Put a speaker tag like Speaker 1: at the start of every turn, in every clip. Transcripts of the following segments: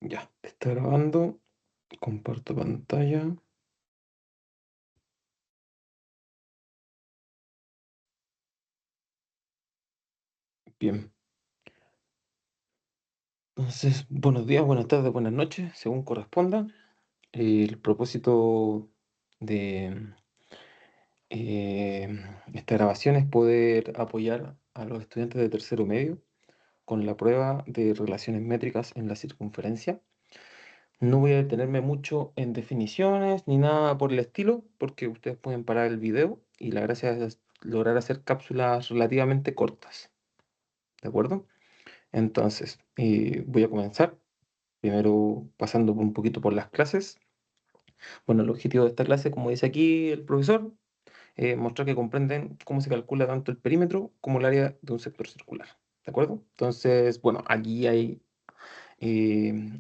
Speaker 1: Ya, está grabando. Comparto pantalla. Bien. Entonces, buenos días, buenas tardes, buenas noches, según corresponda. El propósito de esta grabación es poder apoyar a los estudiantes de tercero medio con la prueba de relaciones métricas en la circunferencia. No voy a detenerme mucho en definiciones ni nada por el estilo, porque ustedes pueden parar el video y la gracia es lograr hacer cápsulas relativamente cortas. ¿De acuerdo? Entonces, voy a comenzar, primero pasando un poquito por las clases. Bueno, el objetivo de esta clase, como dice aquí el profesor, mostrar que comprenden cómo se calcula tanto el perímetro como el área de un sector circular. ¿De acuerdo? Entonces, bueno, aquí hay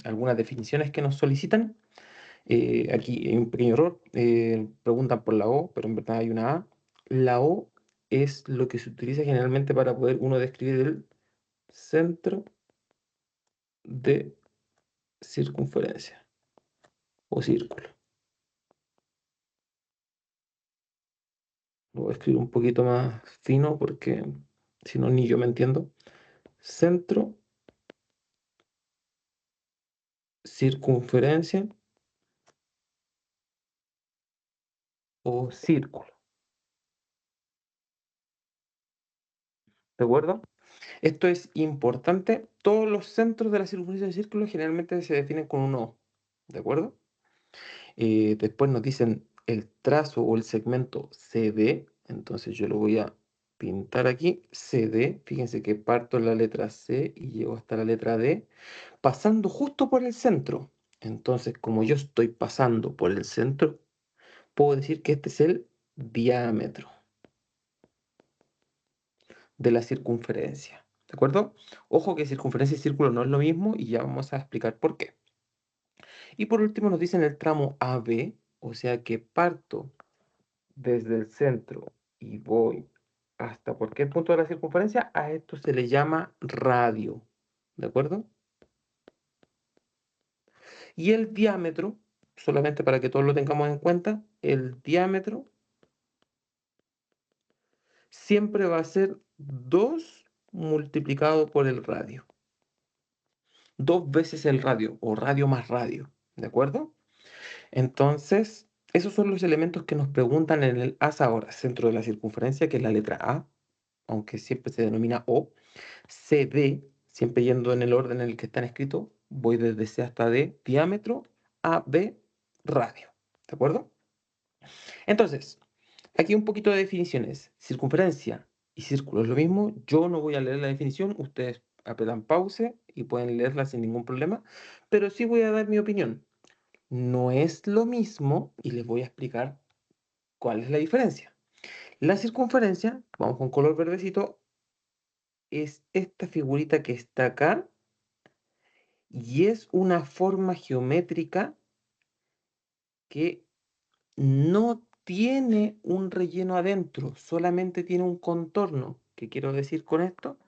Speaker 1: algunas definiciones que nos solicitan. Aquí hay un pequeño error. Preguntan por la O, pero en verdad hay una A. La O es lo que se utiliza generalmente para poder uno describir el centro de circunferencia o círculo. Lo voy a escribir un poquito más fino porque si no, ni yo me entiendo. Centro, circunferencia o círculo. ¿De acuerdo? Esto es importante. Todos los centros de la circunferencia del círculo generalmente se definen con un O. ¿De acuerdo? Después nos dicen el trazo o el segmento CD. Entonces yo lo voy a pintar aquí. CD. Fíjense que parto en la letra C y llego hasta la letra D, pasando justo por el centro. Entonces, como yo estoy pasando por el centro, puedo decir que este es el diámetro de la circunferencia. ¿De acuerdo? Ojo que circunferencia y círculo no es lo mismo y ya vamos a explicar por qué. Y por último nos dicen el tramo AB, o sea que parto desde el centro y voy hasta cualquier punto de la circunferencia. A esto se le llama radio. ¿De acuerdo? Y el diámetro, solamente para que todos lo tengamos en cuenta, el diámetro siempre va a ser 2 multiplicado por el radio. 2 veces el radio o radio más radio, ¿de acuerdo? Entonces, esos son los elementos que nos preguntan en el haz ahora, centro de la circunferencia, que es la letra A, aunque siempre se denomina O. CD, siempre yendo en el orden en el que están escritos, voy desde C hasta D, diámetro, AB, radio, ¿de acuerdo? Entonces, aquí un poquito de definiciones. Circunferencia y círculo es lo mismo. Yo no voy a leer la definición, ustedes apretan pause y pueden leerla sin ningún problema, pero sí voy a dar mi opinión. No es lo mismo y les voy a explicar cuál es la diferencia. La circunferencia, vamos con color verdecito, es esta figurita que está acá y es una forma geométrica que no tiene un relleno adentro, solamente tiene un contorno. ¿Qué quiero decir con esto?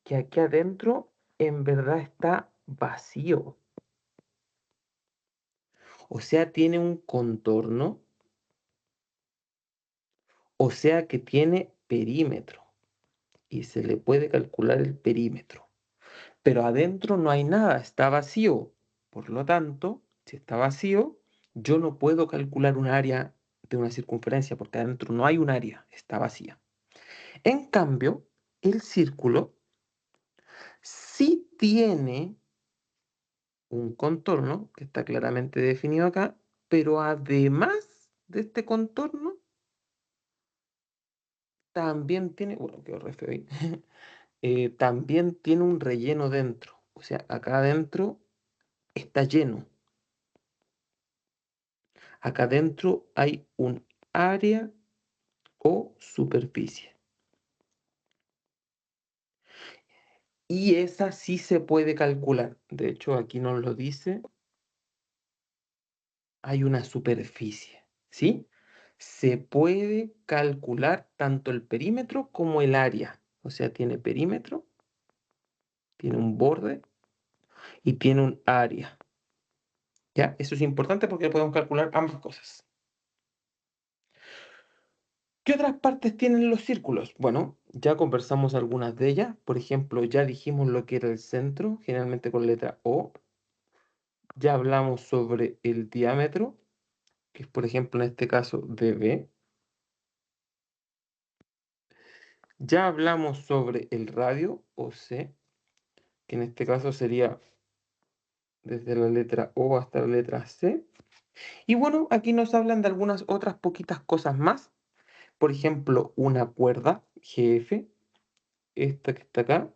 Speaker 1: Que aquí adentro en verdad está vacío. O sea, tiene un contorno, o sea que tiene perímetro y se le puede calcular el perímetro. Pero adentro no hay nada, está vacío. Por lo tanto, si está vacío, yo no puedo calcular un área de una circunferencia porque adentro no hay un área, está vacía. En cambio, el círculo sí tiene un contorno que está claramente definido acá, pero además de este contorno, también tiene, bueno, quedó re feo ahí, también tiene un relleno dentro. O sea, acá adentro está lleno. Acá adentro hay un área o superficie. Y esa sí se puede calcular. De hecho, aquí nos lo dice, hay una superficie, ¿sí? Se puede calcular tanto el perímetro como el área. O sea, tiene perímetro, tiene un borde y tiene un área. ¿Ya? Eso es importante porque podemos calcular ambas cosas. ¿Qué otras partes tienen los círculos? Bueno, ya conversamos algunas de ellas. Por ejemplo, ya dijimos lo que era el centro, generalmente con letra O. Ya hablamos sobre el diámetro, que es por ejemplo en este caso dB. Ya hablamos sobre el radio o C, que en este caso sería desde la letra O hasta la letra C. Y bueno, aquí nos hablan de algunas otras poquitas cosas más. Por ejemplo, una cuerda GF, esta que está acá,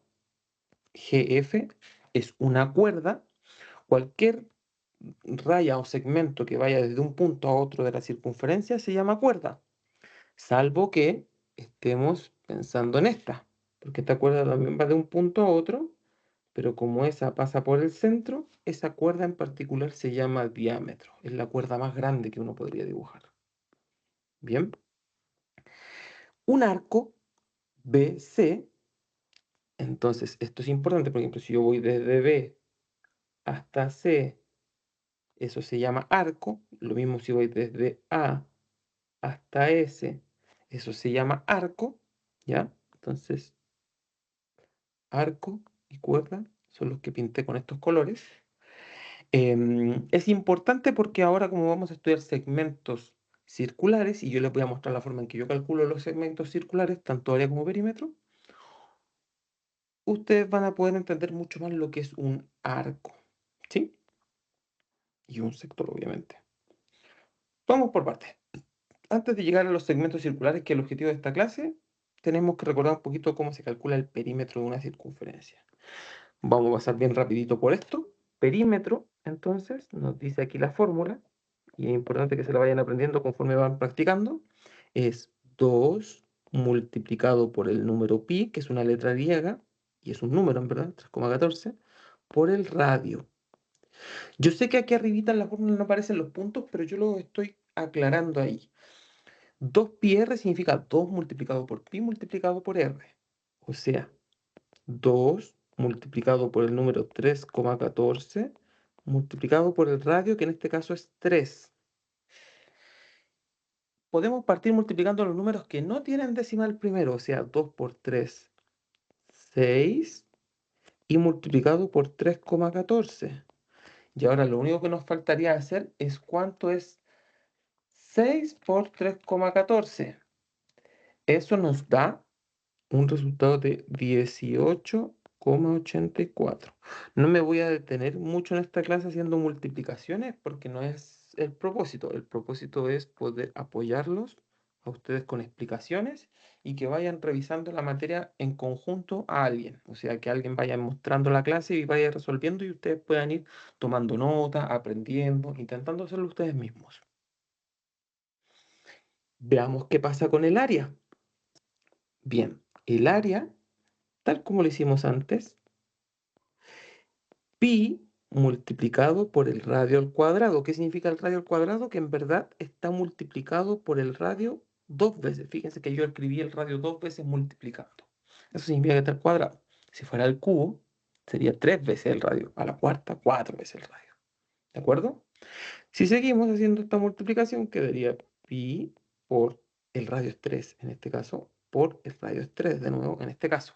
Speaker 1: GF, es una cuerda. Cualquier raya o segmento que vaya desde un punto a otro de la circunferencia se llama cuerda, salvo que estemos pensando en esta, porque esta cuerda también va de un punto a otro, pero como esa pasa por el centro, esa cuerda en particular se llama diámetro, es la cuerda más grande que uno podría dibujar. Bien, un arco BC, entonces esto es importante, por ejemplo, si yo voy desde B hasta C, eso se llama arco, lo mismo si voy desde A hasta S, eso se llama arco, ¿ya? Entonces, arco y cuerda son los que pinté con estos colores. Es importante porque ahora como vamos a estudiar segmentos circulares, y yo les voy a mostrar la forma en que yo calculo los segmentos circulares, tanto área como perímetro, ustedes van a poder entender mucho más lo que es un arco, ¿sí? Y un sector, obviamente. Vamos por partes. Antes de llegar a los segmentos circulares, que es el objetivo de esta clase, tenemos que recordar un poquito cómo se calcula el perímetro de una circunferencia. Vamos a pasar bien rapidito por esto. Perímetro, entonces, nos dice aquí la fórmula, y es importante que se la vayan aprendiendo conforme van practicando, es 2 multiplicado por el número pi, que es una letra griega, y es un número, en verdad, 3,14, por el radio. Yo sé que aquí arribita en la fórmula no aparecen los puntos, pero yo lo estoy aclarando ahí. 2πr significa 2 multiplicado por pi multiplicado por r. O sea, 2 multiplicado por el número 3,14 multiplicado por el radio, que en este caso es 3. Podemos partir multiplicando los números que no tienen decimal primero, o sea, 2 por 3, 6, y multiplicado por 3,14. Y ahora lo único que nos faltaría hacer es cuánto es 6 por 3,14. Eso nos da un resultado de 18,84. No me voy a detener mucho en esta clase haciendo multiplicaciones porque no es el propósito. El propósito es poder apoyarlos a ustedes con explicaciones y que vayan revisando la materia en conjunto a alguien. O sea, que alguien vaya mostrando la clase y vaya resolviendo y ustedes puedan ir tomando nota, aprendiendo, intentando hacerlo ustedes mismos. Veamos qué pasa con el área. Bien, el área, tal como lo hicimos antes, pi multiplicado por el radio al cuadrado. ¿Qué significa el radio al cuadrado? Que en verdad está multiplicado por el radio 2 veces. Fíjense que yo escribí el radio 2 veces multiplicando. Eso significa que está al cuadrado. Si fuera el cubo, sería 3 veces el radio. A la cuarta, 4 veces el radio. ¿De acuerdo? Si seguimos haciendo esta multiplicación, quedaría pi por el radio es 3, en este caso, por el radio es 3, de nuevo, en este caso.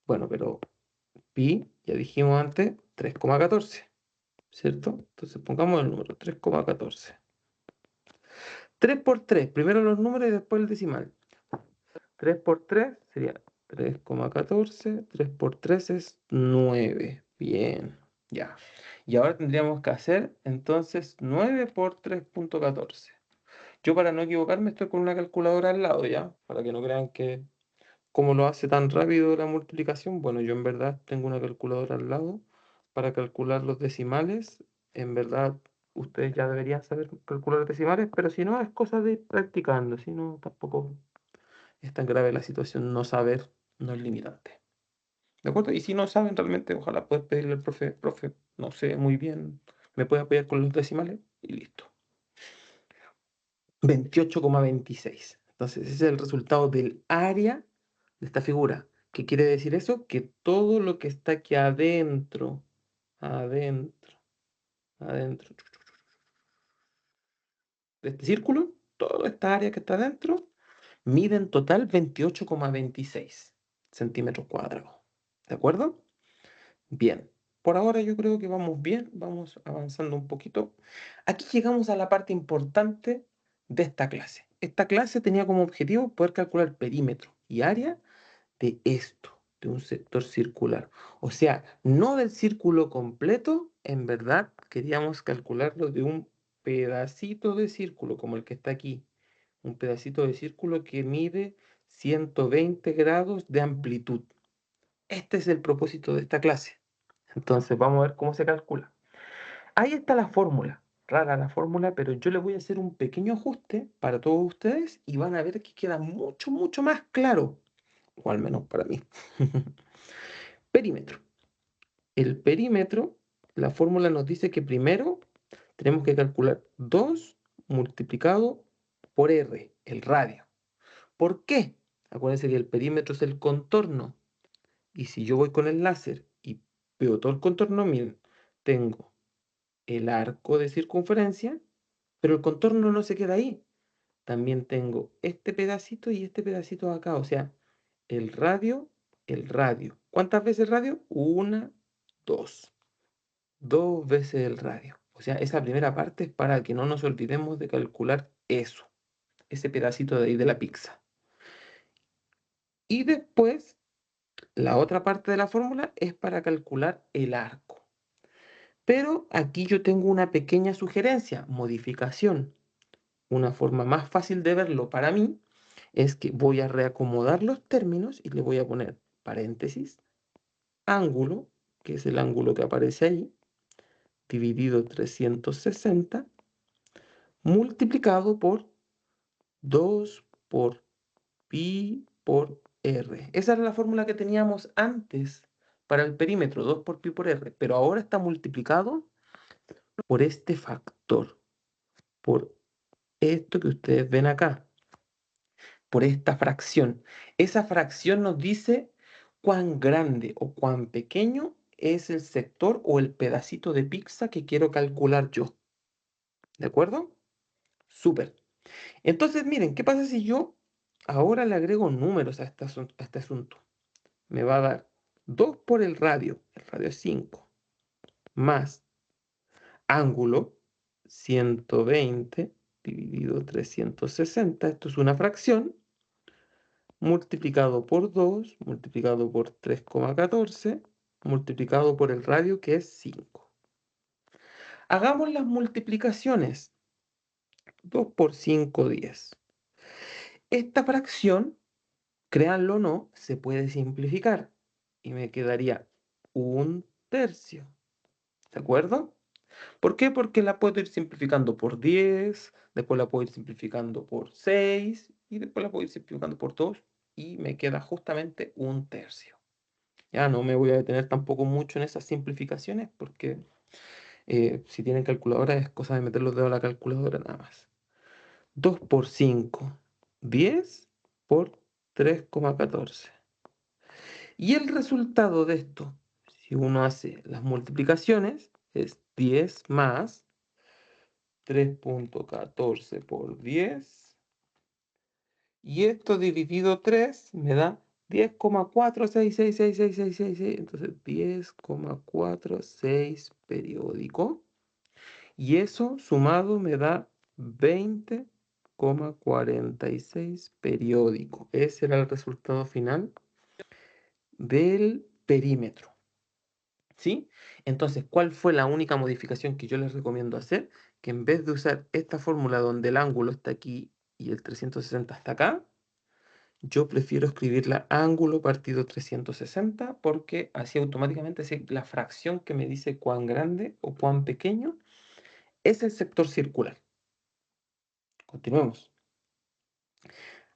Speaker 1: Bueno, pero pi, ya dijimos antes, 3,14, ¿cierto? Entonces pongamos el número 3,14. 3 por 3, primero los números y después el decimal. 3 por 3 sería 3,14, 3 por 3 es 9. Bien, ya. Y ahora tendríamos que hacer entonces 9 por 3,14. Yo para no equivocarme estoy con una calculadora al lado, ¿ya? Para que no crean que ¿cómo lo hace tan rápido la multiplicación? Bueno, yo en verdad tengo una calculadora al lado para calcular los decimales. En verdad, ustedes ya deberían saber calcular decimales, pero si no, es cosa de ir practicando. Si no, tampoco es tan grave la situación. No saber no es limitante. ¿De acuerdo? Y si no saben realmente, ojalá puedas pedirle al profe, no sé muy bien, me puede apoyar con los decimales y listo. 28,26. Entonces, ese es el resultado del área de esta figura. ¿Qué quiere decir eso? Que todo lo que está aquí adentro, adentro de este círculo, toda esta área que está adentro, mide en total 28,26 centímetros cuadrados. ¿De acuerdo? Bien. Por ahora yo creo que vamos bien, vamos avanzando un poquito. Aquí llegamos a la parte importante de esta clase. Esta clase tenía como objetivo poder calcular perímetro y área de esto, de un sector circular. O sea, no del círculo completo, en verdad queríamos calcularlo de un pedacito de círculo, como el que está aquí. Un pedacito de círculo que mide 120 grados de amplitud. Este es el propósito de esta clase. Entonces vamos a ver cómo se calcula. Ahí está la fórmula. Rara la fórmula, pero yo le voy a hacer un pequeño ajuste para todos ustedes y van a ver que queda mucho, mucho más claro. O al menos para mí. Perímetro. El perímetro, la fórmula nos dice que primero tenemos que calcular 2 multiplicado por R, el radio. ¿Por qué? Acuérdense que el perímetro es el contorno. Y si yo voy con el láser y veo todo el contorno, miren, tengo el arco de circunferencia, pero el contorno no se queda ahí. También tengo este pedacito y este pedacito acá, o sea, el radio, el radio. ¿Cuántas veces el radio? Una, dos. Dos veces el radio. O sea, esa primera parte es para que no nos olvidemos de calcular eso, ese pedacito de ahí de la pizza. Y después, la otra parte de la fórmula es para calcular el arco. Pero aquí yo tengo una pequeña sugerencia, modificación. Una forma más fácil de verlo para mí es que voy a reacomodar los términos y le voy a poner paréntesis, ángulo, que es el ángulo que aparece ahí, dividido 360, multiplicado por 2 por pi por r. Esa era la fórmula que teníamos antes para el perímetro, 2 por pi por r, pero ahora está multiplicado por este factor, por esto que ustedes ven acá, por esta fracción. Esa fracción nos dice cuán grande o cuán pequeño es el sector o el pedacito de pizza que quiero calcular yo. ¿De acuerdo? Súper. Entonces, miren, ¿qué pasa si yo ahora le agrego números a este asunto? Me va a dar 2 por el radio es 5, más ángulo, 120 dividido 360, esto es una fracción, multiplicado por 2, multiplicado por 3,14, multiplicado por el radio que es 5. Hagamos las multiplicaciones. 2 por 5, 10. Esta fracción, créanlo o no, se puede simplificar y me quedaría 1/3. ¿De acuerdo? ¿Por qué? Porque la puedo ir simplificando por 10, después la puedo ir simplificando por 6 y después la puedo ir simplificando por 2 y me queda justamente 1/3. Ya no me voy a detener tampoco mucho en esas simplificaciones porque si tienen calculadora es cosa de meter los dedos a la calculadora nada más. 2 por 5, 10 por 3,14. Y el resultado de esto, si uno hace las multiplicaciones, es 10 más 3,14 por 10. Y esto dividido 3 me da 10,4666666. Entonces 10,46 periódico. Y eso sumado me da 20,46 periódico. Ese era el resultado final del perímetro. ¿Sí? Entonces, ¿cuál fue la única modificación que yo les recomiendo hacer? Que en vez de usar esta fórmula donde el ángulo está aquí y el 360 está acá, yo prefiero escribirla ángulo partido 360 porque así automáticamente la fracción que me dice cuán grande o cuán pequeño es el sector circular. Continuemos.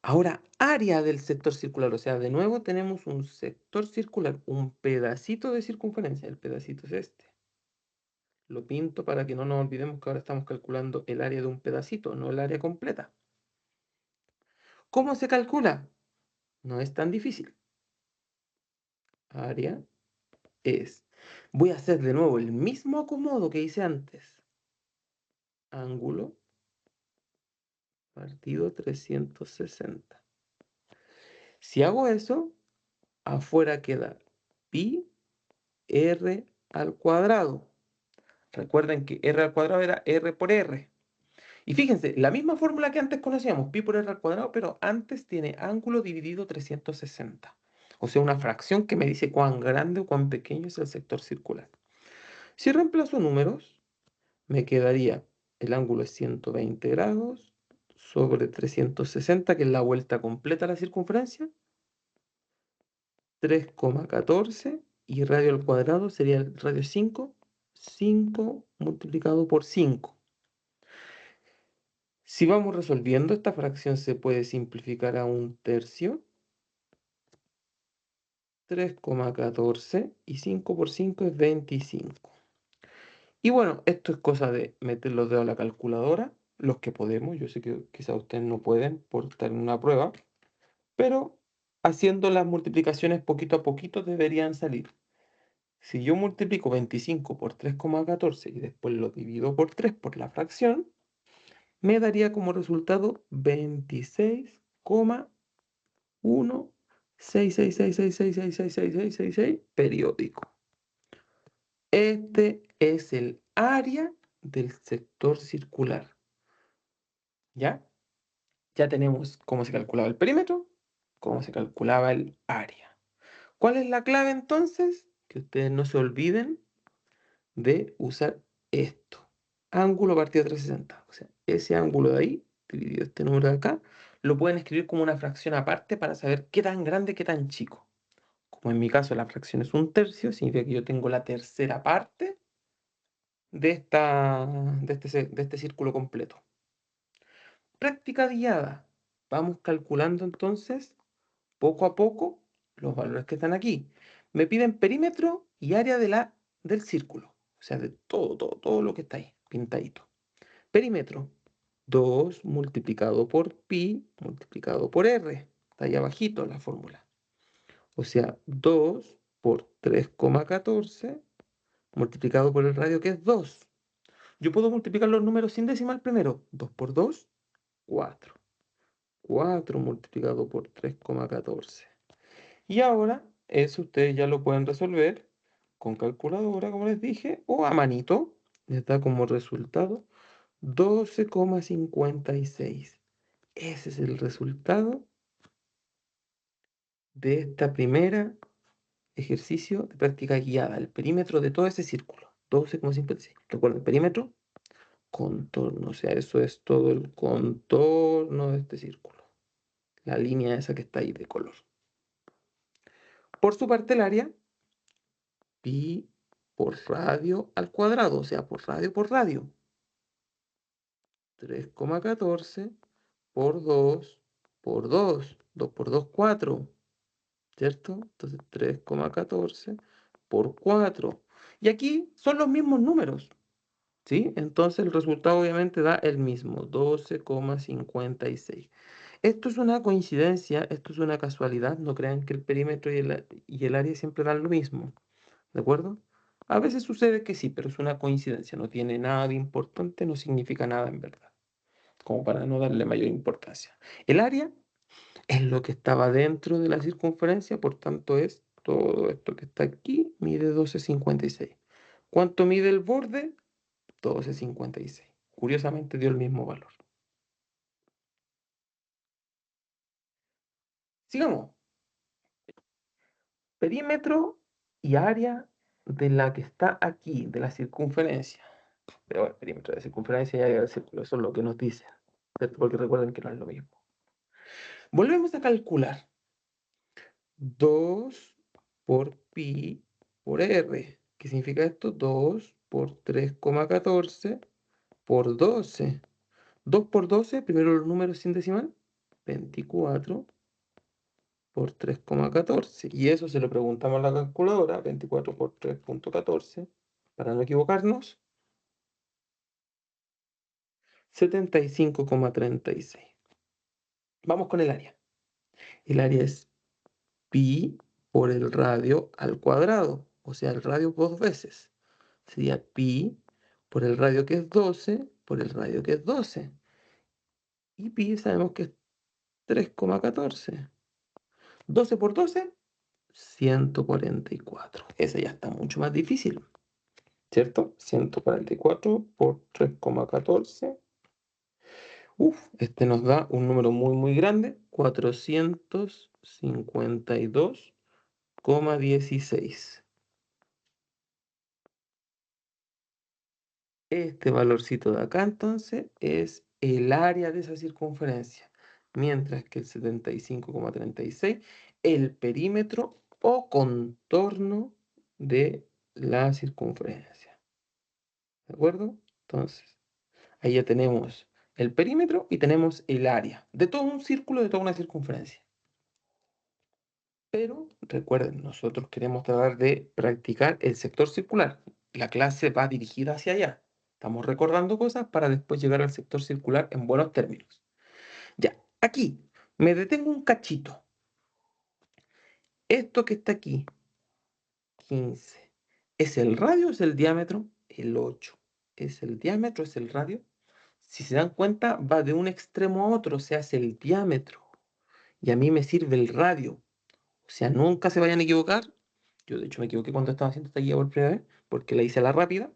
Speaker 1: Ahora, área del sector circular, o sea, de nuevo tenemos un sector circular, un pedacito de circunferencia, el pedacito es este. Lo pinto para que no nos olvidemos que ahora estamos calculando el área de un pedacito, no el área completa. ¿Cómo se calcula? No es tan difícil. Área es Voy a hacer de nuevo el mismo acomodo que hice antes. Ángulo partido 360. Si hago eso, afuera queda pi r al cuadrado. Recuerden que r al cuadrado era r por r. Y fíjense, la misma fórmula que antes conocíamos, pi por r al cuadrado, pero antes tiene ángulo dividido 360. O sea, una fracción que me dice cuán grande o cuán pequeño es el sector circular. Si reemplazo números, me quedaría el ángulo es 120 grados sobre 360, que es la vuelta completa a la circunferencia, 3,14, y radio al cuadrado sería el radio 5, 5 multiplicado por 5. Si vamos resolviendo, esta fracción se puede simplificar a 1/3. 3,14 y 5 por 5 es 25. Y bueno, esto es cosa de meter los dedos a la calculadora, los que podemos. Yo sé que quizás ustedes no pueden por estar en una prueba, pero haciendo las multiplicaciones poquito a poquito deberían salir. Si yo multiplico 25 por 3,14 y después lo divido por 3 por la fracción, me daría como resultado 26,166666666 periódico. Este es el área del sector circular. ¿Ya? Ya tenemos cómo se calculaba el perímetro, cómo se calculaba el área. ¿Cuál es la clave entonces? Que ustedes no se olviden de usar esto. Ángulo partido 360. O sea, ese ángulo de ahí, dividido este número de acá, lo pueden escribir como una fracción aparte para saber qué tan grande, qué tan chico. Como en mi caso la fracción es 1/3, significa que yo tengo la tercera parte de este círculo completo. Práctica guiada. Vamos calculando entonces poco a poco los valores que están aquí. Me piden perímetro y área del círculo. O sea, de todo lo que está ahí, pintadito. Perímetro, 2 multiplicado por pi multiplicado por r. Está ahí abajito la fórmula. O sea, 2 por 3,14 multiplicado por el radio, que es 2. Yo puedo multiplicar los números sin decimal primero. 2 por 2, 4. 4 multiplicado por 3,14. Y ahora, eso ustedes ya lo pueden resolver con calculadora, como les dije, o a manito. Les da como resultado 12,56. Ese es el resultado de esta primera ejercicio de práctica guiada, el perímetro de todo ese círculo. 12,56. Recuerden, perímetro, contorno, o sea, eso es todo el contorno de este círculo. La línea esa que está ahí de color. Por su parte, el área, pi por radio al cuadrado, o sea, por radio por radio. 3,14 por 2 por 2. 2 por 2, 4. ¿Cierto? Entonces 3,14 por 4. Y aquí son los mismos números. ¿Sí? Entonces el resultado obviamente da el mismo, 12,56. Esto es una coincidencia, esto es una casualidad, no crean que el perímetro y el área siempre dan lo mismo, ¿de acuerdo? A veces sucede que sí, pero es una coincidencia, no tiene nada de importante, no significa nada en verdad, como para no darle mayor importancia. El área es lo que estaba dentro de la circunferencia, por tanto es todo esto que está aquí, mide 12,56. ¿Cuánto mide el borde? 12,56. Curiosamente dio el mismo valor. Sigamos. Perímetro y área de la que está aquí, de la circunferencia. Pero bueno, perímetro de circunferencia y área del círculo, eso es lo que nos dicen, ¿cierto? Porque recuerden que no es lo mismo. Volvemos a calcular. 2 por pi por r. ¿Qué significa esto? 2 por 3,14 por 12. 2 por 12, primero los números sin decimal, 24 por 3,14. Y eso se lo preguntamos a la calculadora, 24 por 3,14, para no equivocarnos, 75,36. Vamos con el área. El área es pi por el radio al cuadrado. o sea, el radio dos veces. Sería pi por el radio que es 12 por el radio que es 12. Y pi sabemos que es 3,14. 12 por 12, 144. Ese ya está mucho más difícil, ¿cierto? 144 por 3,14. Este nos da un número muy, muy grande, 452,16. Este valorcito de acá entonces es el área de esa circunferencia, mientras que el 75,36 el perímetro o contorno de la circunferencia. ¿De acuerdo? Entonces, ahí ya tenemos el perímetro y tenemos el área de todo un círculo, de toda una circunferencia. Pero recuerden, nosotros queremos tratar de practicar el sector circular. La clase va dirigida hacia allá. Estamos recordando cosas para después llegar al sector circular en buenos términos. Ya, aquí me detengo un cachito. Esto que está aquí, 15, ¿es el radio o es el diámetro? El 8. ¿Es el diámetro? ¿Es el radio? Si se dan cuenta, va de un extremo a otro, o sea, es el diámetro. Y a mí me sirve el radio. O sea, nunca se vayan a equivocar. Yo, de hecho, me equivoqué cuando estaba haciendo esta guía por primera vez, porque la hice a la rápida.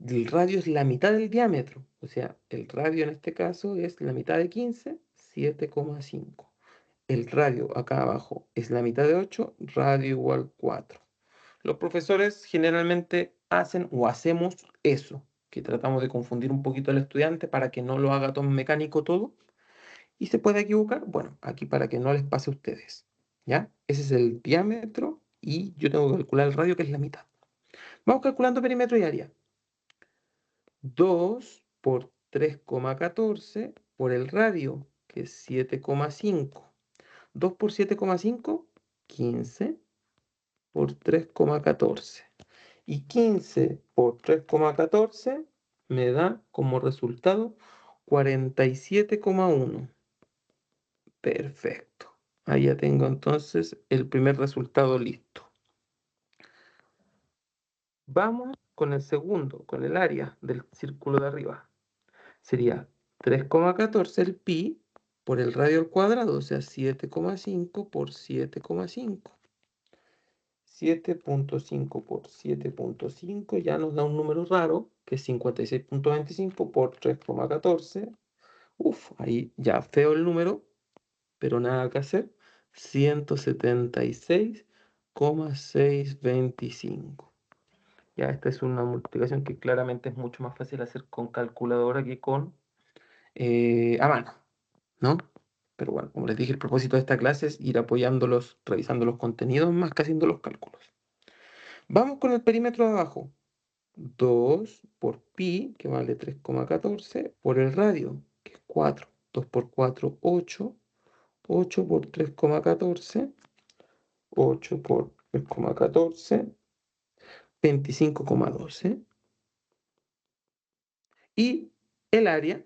Speaker 1: El radio es la mitad del diámetro. O sea, el radio en este caso es la mitad de 15, 7,5. El radio acá abajo es la mitad de 8, radio igual 4. Los profesores generalmente hacen o hacemos eso, que tratamos de confundir un poquito al estudiante para que no lo haga todo mecánico todo y se puede equivocar. Bueno, aquí para que no les pase a ustedes. ¿Ya? Ese es el diámetro y yo tengo que calcular el radio que es la mitad. Vamos calculando perímetro y área. 2 por 3,14 por el radio, que es 7,5. 2 por 7,5, 15 por 3,14. Y 15 por 3,14 me da como resultado 47,1. Perfecto. Ahí ya tengo entonces el primer resultado listo. Vamos con el segundo, con el área del círculo de arriba. Sería 3,14 el pi por el radio al cuadrado, o sea, 7,5 por 7,5. 7,5 por 7,5 ya nos da un número raro, que es 56,25 por 3,14. Ahí ya feo el número, pero nada que hacer. 176,625. Ya esta es una multiplicación que claramente es mucho más fácil hacer con calculadora que con a mano, ¿no? Pero bueno, como les dije, el propósito de esta clase es ir apoyándolos, revisando los contenidos más que haciendo los cálculos. Vamos con el perímetro de abajo. 2 por pi, que vale 3,14, por el radio, que es 4. 2 por 4, 8. 8 por 3,14. 8 por 3,14. 25,12. Y el área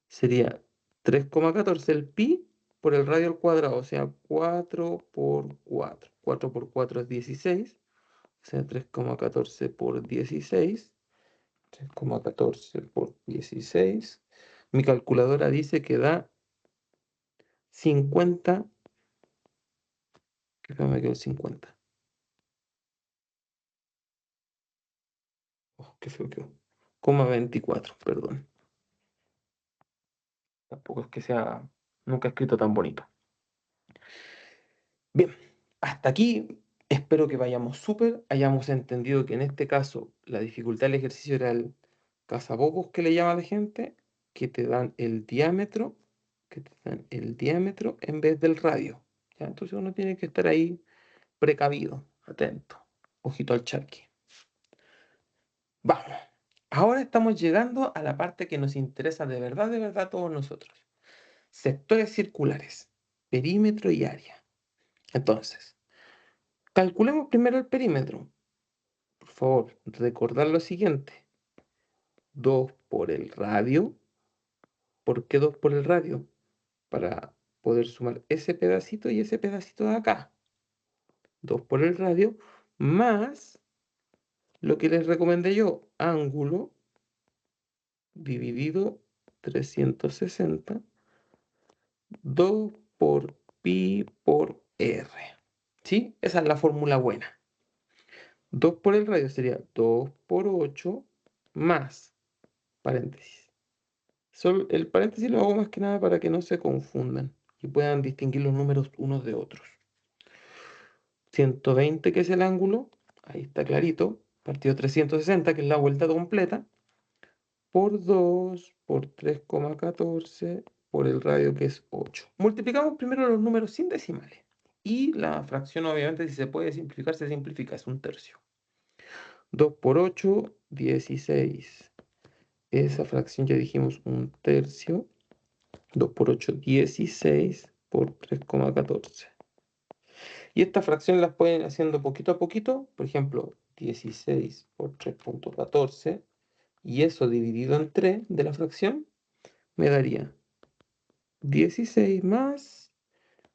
Speaker 1: sería 3,14 el pi por el radio al cuadrado, o sea, 4 por 4. 4 por 4 es 16, o sea, 3,14 por 16. 3,14 por 16. Mi calculadora dice que da 50. ¿Qué me quedó el 50? Oh, qué feo quedó. 24, perdón. Tampoco es que sea, nunca he escrito tan bonito. Bien, hasta aquí espero que vayamos súper, hayamos entendido que en este caso la dificultad del ejercicio era el cazabobos que le llama la gente, que te dan el diámetro, en vez del radio. ¿Ya? Entonces uno tiene que estar ahí precavido, atento, ojito al charqui. Vamos, ahora estamos llegando a la parte que nos interesa de verdad a todos nosotros. Sectores circulares, perímetro y área. Entonces, calculemos primero el perímetro. Por favor, recordar lo siguiente. 2 por el radio. ¿Por qué 2 por el radio? Para poder sumar ese pedacito y ese pedacito de acá. 2 por el radio, más lo que les recomendé yo, ángulo dividido 360, 2 por pi por r. ¿Sí? Esa es la fórmula buena. 2 por el radio sería 2 por 8 más, paréntesis. Solo el paréntesis lo hago más que nada para que no se confundan y puedan distinguir los números unos de otros. 120, que es el ángulo, ahí está clarito, partido 360, que es la vuelta completa, por 2, por 3,14, por el radio, que es 8. Multiplicamos primero los números sin decimales. Y la fracción, obviamente, si se puede simplificar, se simplifica, es un tercio. 2 por 8, 16. Esa fracción ya dijimos un tercio. 2 por 8, 16 por 3,14. Y esta fracción las pueden ir haciendo poquito a poquito. Por ejemplo, 16 por 3,14. Y eso dividido en 3 de la fracción me daría 16 más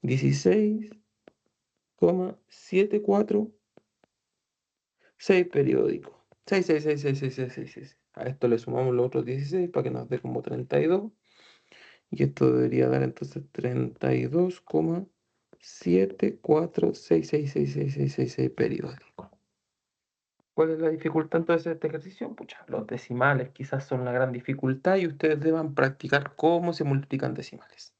Speaker 1: 16,746 periódico. 6, 6, 6, 6, 6, 6, 6, 6. A esto le sumamos los otros 16 para que nos dé como 32. Y esto debería dar entonces 32,7466666 periódico. ¿Cuál es la dificultad entonces de este ejercicio? Pucha, los decimales quizás son la gran dificultad y ustedes deban practicar cómo se multiplican decimales.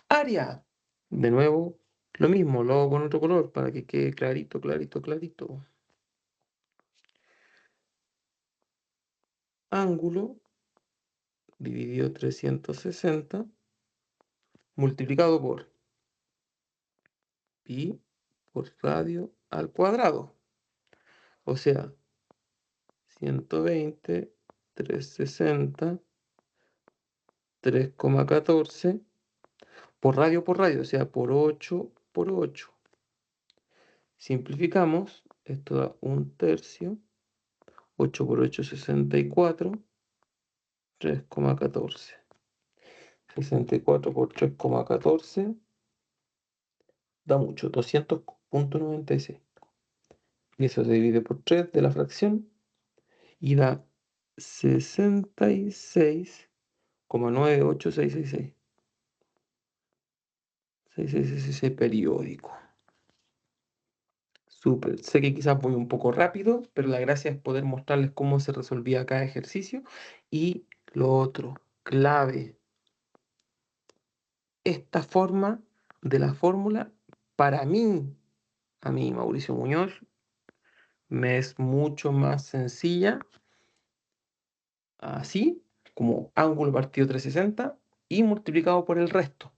Speaker 1: Área. De nuevo, lo mismo, lo hago con otro color para que quede clarito, clarito, clarito. Ángulo dividido 360 multiplicado por pi por radio al cuadrado. O sea, 120, 360, 3,14 por radio, o sea, por 8 por 8. Simplificamos, esto da un tercio, 8 por 8, 64, 3,14. 64 por 3,14 da mucho, 200,96. Y eso se divide por 3 de la fracción y da 66,98666. 6666 periódico. Súper. Sé que quizás voy un poco rápido, pero la gracia es poder mostrarles cómo se resolvía cada ejercicio. Y lo otro, clave, esta forma de la fórmula, para mí, a mí, Mauricio Muñoz, me es mucho más sencilla, así, como ángulo partido 360 y multiplicado por el resto,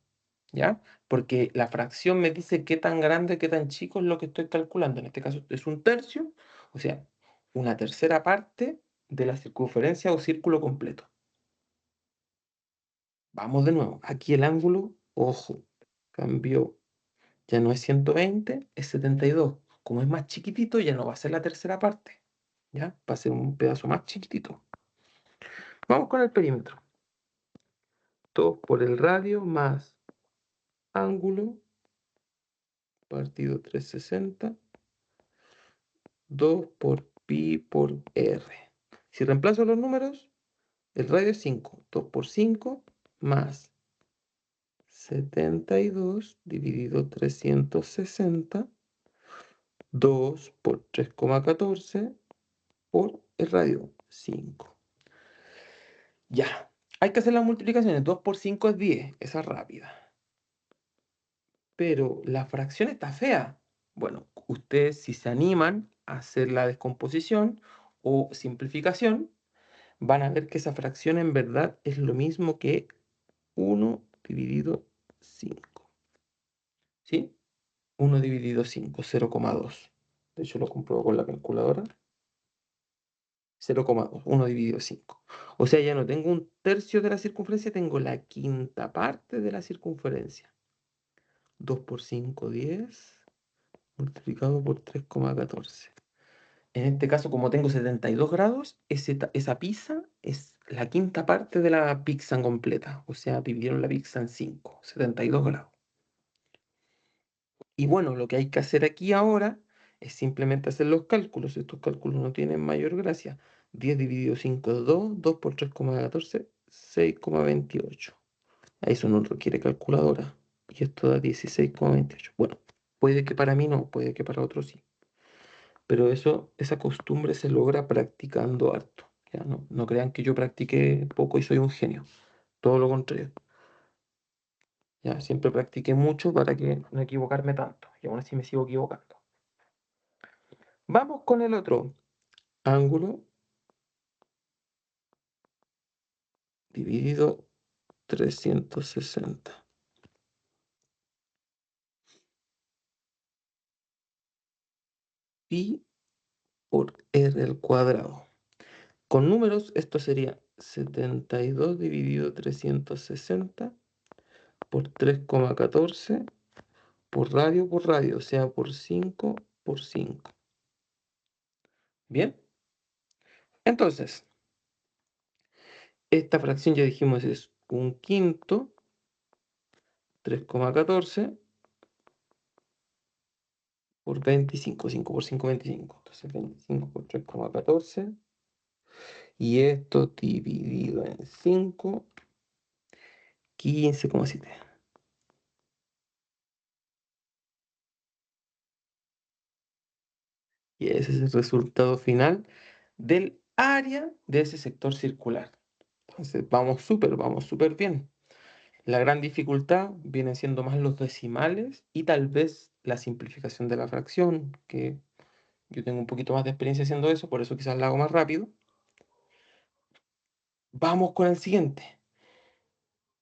Speaker 1: ¿ya? Porque la fracción me dice qué tan grande, qué tan chico es lo que estoy calculando. En este caso es un tercio, o sea, una tercera parte de la circunferencia o círculo completo. Vamos de nuevo. Aquí el ángulo, ojo, cambió. Ya no es 120, es 72. Como es más chiquitito, ya no va a ser la tercera parte. ¿Ya? Va a ser un pedazo más chiquitito. Vamos con el perímetro. 2 por el radio más ángulo partido 360. 2 por pi por r. Si reemplazo los números, el radio es 5. 2 por 5 más 72 dividido 360. 2 por 3,14 por el radio, 5. Ya, hay que hacer las multiplicaciones. 2 por 5 es 10, esa es rápida. Pero la fracción está fea. Bueno, ustedes si se animan a hacer la descomposición o simplificación, van a ver que esa fracción en verdad es lo mismo que 1 dividido 5. ¿Sí? 1 dividido 5, 0,2. De hecho, lo compruebo con la calculadora. 0,2, 1 dividido 5. O sea, ya no tengo un tercio de la circunferencia, tengo la quinta parte de la circunferencia. 2 por 5, 10, multiplicado por 3,14. En este caso, como tengo 72 grados, esa pizza es la quinta parte de la pizza completa. O sea, dividieron la pizza en 5, 72 grados. Y bueno, lo que hay que hacer aquí ahora es simplemente hacer los cálculos. Estos cálculos no tienen mayor gracia. 10 dividido 5 es 2, 2 por 3,14, 6,28. A eso no requiere calculadora. Y esto da 16,28. Bueno, puede que para mí no, puede que para otros sí. Pero eso, esa costumbre se logra practicando harto. Ya no crean que yo practiqué poco y soy un genio. Todo lo contrario. Ya siempre practiqué mucho para que no equivocarme tanto. Y aún así me sigo equivocando. Vamos con el otro. Ángulo dividido 360. Pi por r al cuadrado. Con números, esto sería 72 dividido 360 por 3,14 por radio, o sea, por 5 por 5. Bien, entonces, esta fracción ya dijimos es un quinto, 3,14 por 25, 5 por 5, 25. Entonces 25 por 3,14. Y esto dividido en 5, 15,7. Y ese es el resultado final del área de ese sector circular. Entonces vamos súper bien. La gran dificultad viene siendo más los decimales y tal vez la simplificación de la fracción, que yo tengo un poquito más de experiencia haciendo eso, por eso quizás la hago más rápido. Vamos con el siguiente.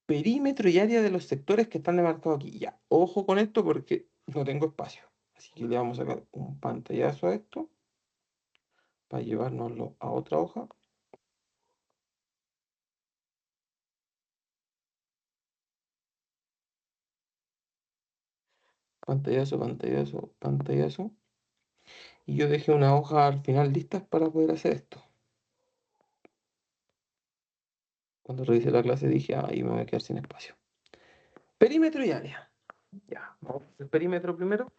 Speaker 1: Perímetro y área de los sectores que están demarcados aquí. Ya, ojo con esto porque no tengo espacio. Así que le vamos a sacar un pantallazo a esto para llevárnoslo a otra hoja. Pantallazo, pantallazo, pantallazo. Y yo dejé una hoja al final listas para poder hacer esto. Cuando revisé la clase dije, ahí me voy a quedar sin espacio. Perímetro y área. Ya, vamos a hacer perímetro primero.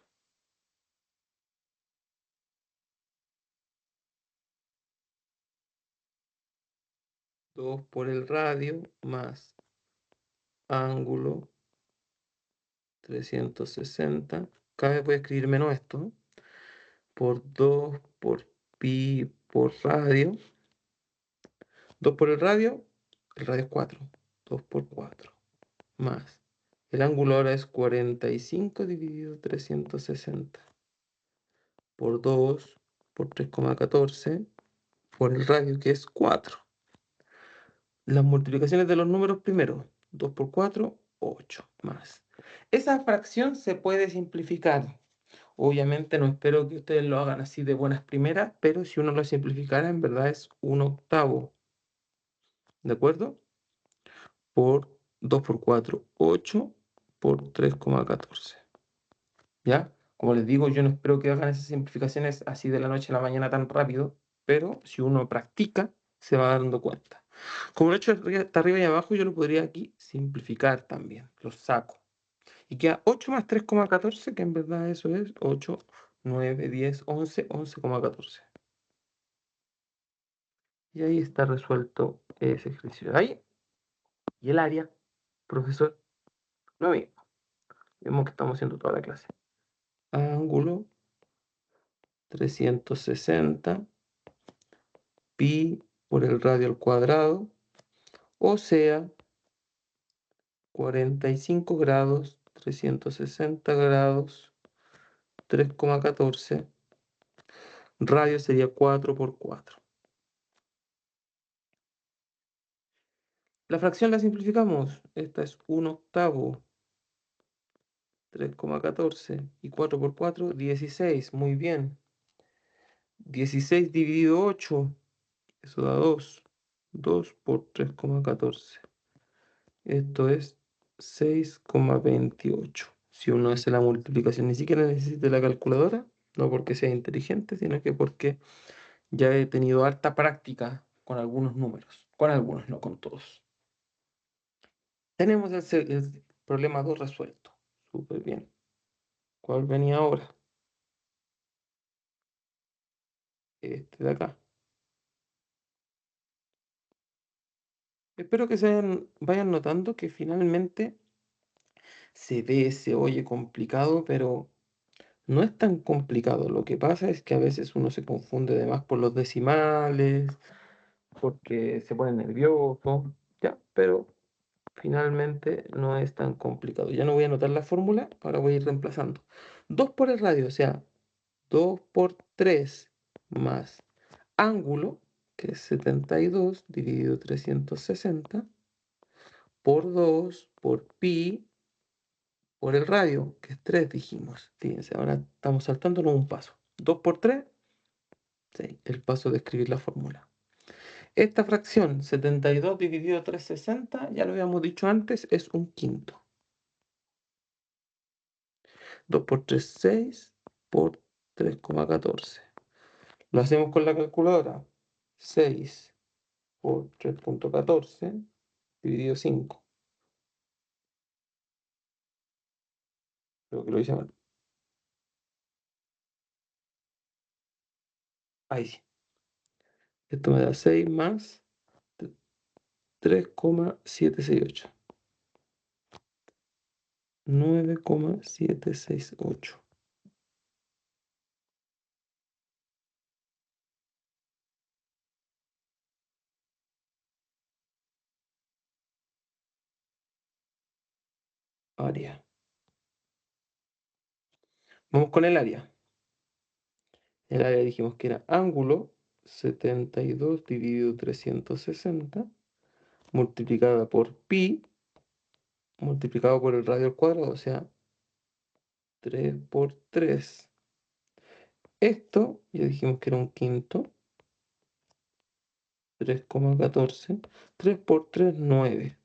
Speaker 1: 2 por el radio más ángulo 360. Cada vez voy a escribir menos esto. Por 2 por pi por radio. 2 por el radio es 4. 2 por 4 más. El ángulo ahora es 45 dividido 360 por 2 por 3,14 por el radio que es 4. Las multiplicaciones de los números primero. 2 por 4, 8 más. Esa fracción se puede simplificar. Obviamente no espero que ustedes lo hagan así de buenas primeras, pero si uno lo simplificara, en verdad es un octavo. ¿De acuerdo? Por 2 por 4, 8 por 3,14. ¿Ya? Como les digo, yo no espero que hagan esas simplificaciones así de la noche a la mañana tan rápido, pero si uno practica, se va dando cuenta. Como lo he hecho está arriba y abajo, yo lo podría aquí simplificar también. Lo saco. Y queda 8 más 3,14, que en verdad eso es 8, 9, 10, 11, 11,14. Y ahí está resuelto ese ejercicio. Ahí. Y el área, profesor, lo mismo. Vemos que estamos haciendo toda la clase. Ángulo 360 pi por el radio al cuadrado, o sea, 45 grados, 360 grados, 3,14. Radio sería 4 por 4. La fracción la simplificamos. Esta es un octavo. 3,14 y 4 por 4, 16. Muy bien. 16 dividido 8, eso da 2. 2 por 3,14. Esto es 6,28. Si uno hace la multiplicación, ni siquiera necesita la calculadora, no porque sea inteligente, sino que porque ya he tenido harta práctica con algunos números. Con algunos, no con todos. Tenemos el problema 2 resuelto. Súper bien. ¿Cuál venía ahora? Este de acá. Espero que vayan notando que finalmente se ve, se oye complicado, pero no es tan complicado. Lo que pasa es que a veces uno se confunde de más por los decimales, porque se pone nervioso, ya, pero finalmente no es tan complicado. Ya no voy a anotar la fórmula, ahora voy a ir reemplazando. 2 por el radio, o sea, 2 por 3 más ángulo, que es 72 dividido 360, por 2 por pi por el radio, que es 3 dijimos. Fíjense, ahora estamos saltándonos un paso. 2 por 3, 6, el paso de escribir la fórmula. Esta fracción, 72 dividido 360, ya lo habíamos dicho antes, es un quinto. 2 por 3, 6 por 3,14. Lo hacemos con la calculadora. 6 por 3,14 dividido 5. Creo que lo hice mal. Ahí sí. Esto me da 6 más 3,768. 9,768. Área. Vamos con el área. El área dijimos que era ángulo 72 dividido 360 multiplicada por pi multiplicado por el radio al cuadrado, o sea, 3 por 3. Esto ya dijimos que era un quinto, 3,14. 3 por 3, 9.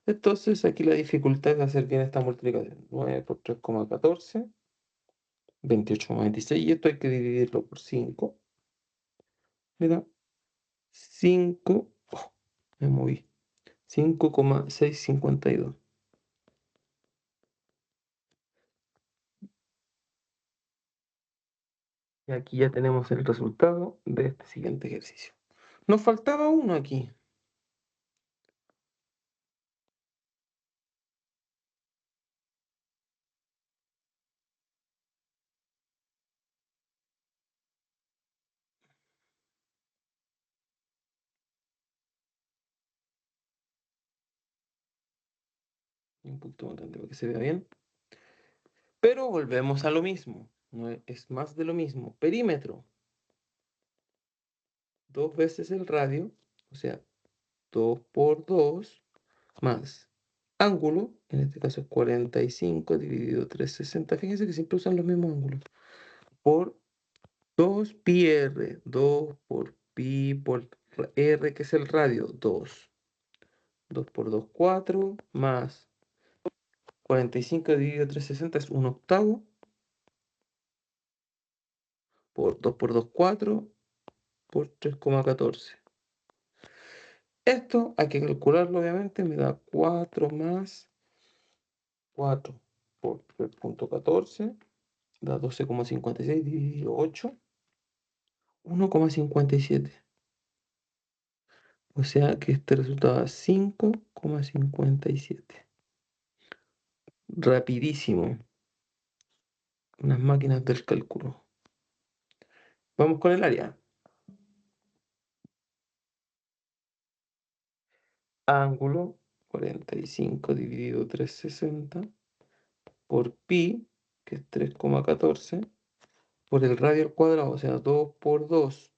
Speaker 1: Entonces aquí la dificultad es hacer bien esta multiplicación. 9 por 3,14, 28,26. Y esto hay que dividirlo por 5. Me da 5, me moví, 5,652. Y aquí ya tenemos el resultado de este siguiente ejercicio. Nos faltaba uno aquí. Un punto más grande para que se vea bien. Pero volvemos a lo mismo. No es más de lo mismo. Perímetro. 2 veces el radio, o sea, 2 por 2 más ángulo, en este caso es 45 dividido 360. Fíjense que siempre usan los mismos ángulos. Por 2 pi r, 2 por pi por r, que es el radio, 2. 2 por 2, 4, más 45 dividido 360 es un octavo, por 2 por 2, 4, por 3,14. Esto hay que calcularlo, obviamente, me da 4 más 4 por 3,14, da 12,56 dividido 8, 1,57. O sea que este resultado da 5,57. Rapidísimo. Unas máquinas del cálculo. Vamos con el área. Ángulo 45 dividido 360 por pi, que es 3,14, por el radio al cuadrado, o sea, 2 por 2.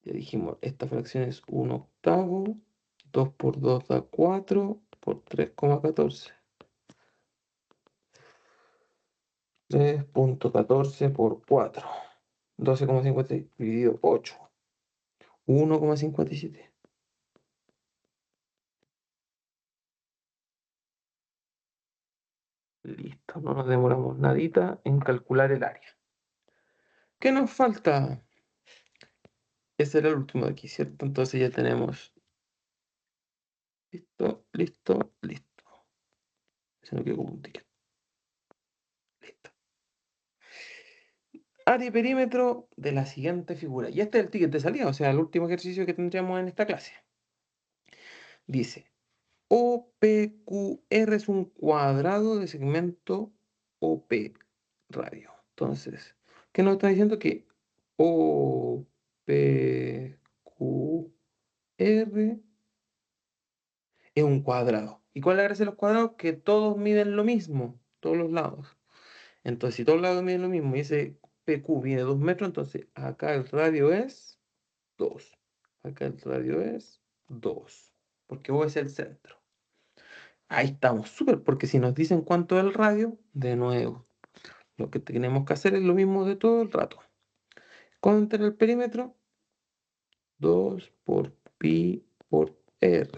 Speaker 1: Ya dijimos, esta fracción es un octavo, 2 por 2 da 4, por 3,14. 3,14 por 4. 12,56 dividido 8. 1,57. Listo, no nos demoramos nadita en calcular el área. ¿Qué nos falta? Ese era el último de aquí, ¿cierto? Entonces ya tenemos listo, listo, listo. Se nos quedó como un ticket. Listo. área y perímetro de la siguiente figura. Y este es el ticket de salida, o sea, el último ejercicio que tendríamos en esta clase. Dice, OPQR es un cuadrado de segmento OP radio. Entonces, ¿qué nos está diciendo? Que OPQR es un cuadrado. ¿Y cuál es la gracia de los cuadrados? Que todos miden lo mismo, todos los lados. Entonces, si todos los lados miden lo mismo y ese PQ mide 2 metros, entonces acá el radio es 2. Acá el radio es 2, porque O es el centro. Ahí estamos, súper, porque si nos dicen cuánto es el radio, de nuevo, lo que tenemos que hacer es lo mismo de todo el rato. Contra el perímetro, 2 por pi por r.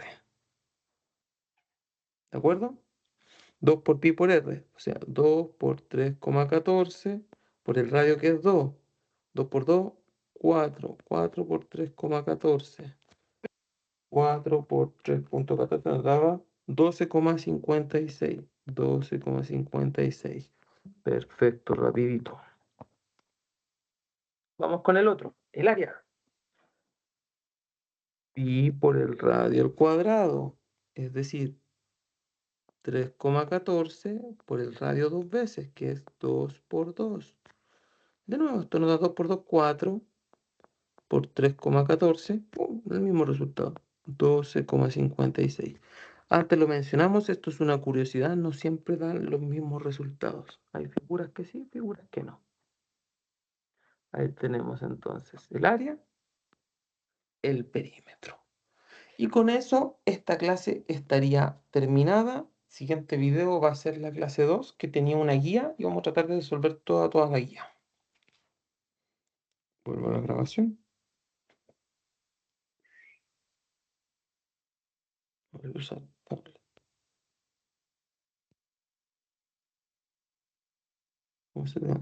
Speaker 1: ¿De acuerdo? 2 por pi por r, o sea, 2 por 3,14 por el radio que es 2. 2 por 2, 4. 4 por 3,14. 4 por 3,14 nos daba 12,56. 12,56. Perfecto, rapidito. Vamos con el otro, el área. Pi por el radio al cuadrado, es decir, 3,14 por el radio dos veces, que es 2 por 2. De nuevo, esto nos da 2 por 2, 4 por 3,14, el mismo resultado, 12,56. Antes lo mencionamos, esto es una curiosidad, no siempre dan los mismos resultados. Hay figuras que sí, figuras que no. Ahí tenemos entonces el área, el perímetro. Y con eso esta clase estaría terminada. Siguiente video va a ser la clase 2, que tenía una guía y vamos a tratar de resolver toda la guía. Vuelvo a la grabación. Voy a usar tablet. ¿Cómo se llama?